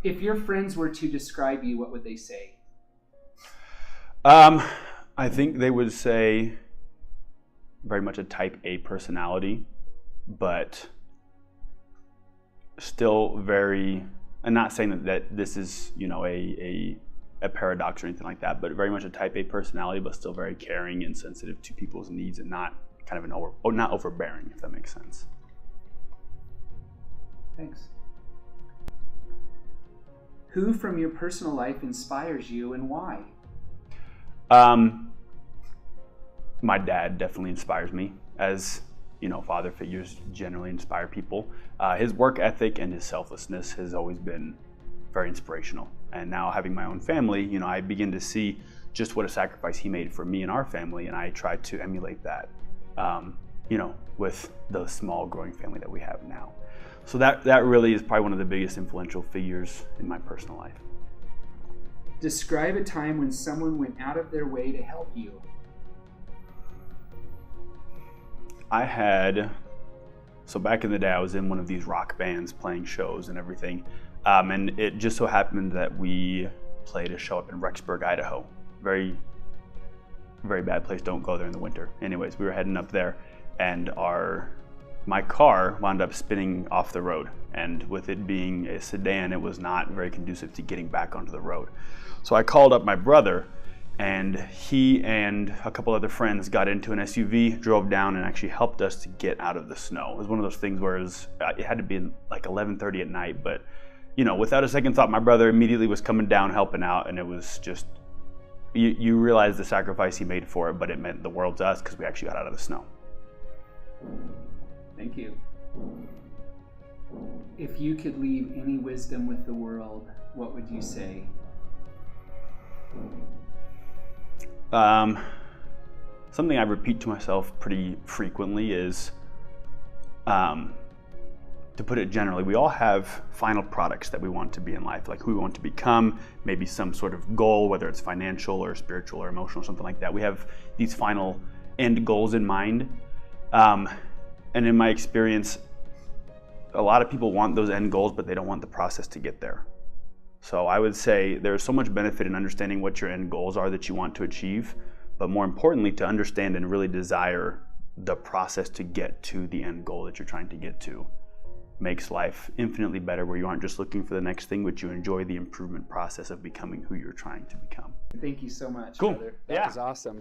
If your friends were to describe you, what would they say? I think they would say very much a type A personality, but still very, and not saying that this is, a paradox or anything like that, but very much a type A personality, but still very caring and sensitive to people's needs and not kind of not overbearing, if that makes sense. Thanks. Who from your personal life inspires you and why? My dad definitely inspires me, as father figures generally inspire people. His work ethic and his selflessness has always been very inspirational. And now having my own family, I begin to see just what a sacrifice he made for me and our family, and I try to emulate that, with the small growing family that we have now. So that really is probably one of the biggest influential figures in my personal life. Describe a time when someone went out of their way to help you. So back in the day, I was in one of these rock bands playing shows and everything. And it just so happened that we played a show up in Rexburg, Idaho. Very, very bad place. Don't go there in the winter. Anyways, we were heading up there, and my car wound up spinning off the road. And with it being a sedan, it was not very conducive to getting back onto the road. So I called up my brother, and he and a couple other friends got into an SUV, drove down, and actually helped us to get out of the snow. It was one of those things where it had to be like 11:30 at night, but without a second thought, my brother immediately was coming down, helping out, and it was just, you realize the sacrifice he made for it, but it meant the world to us because we actually got out of the snow. Thank you. If you could leave any wisdom with the world, what would you say? Something I repeat to myself pretty frequently is, to put it generally, we all have final products that we want to be in life, like who we want to become, maybe some sort of goal, whether it's financial or spiritual or emotional, something like that. We have these final end goals in mind. And in my experience, a lot of people want those end goals, but they don't want the process to get there. So I would say there's so much benefit in understanding what your end goals are that you want to achieve, but more importantly, to understand and really desire the process to get to the end goal that you're trying to get to. Makes life infinitely better, where you aren't just looking for the next thing, but you enjoy the improvement process of becoming who you're trying to become. Thank you so much, cool. brother. That was awesome.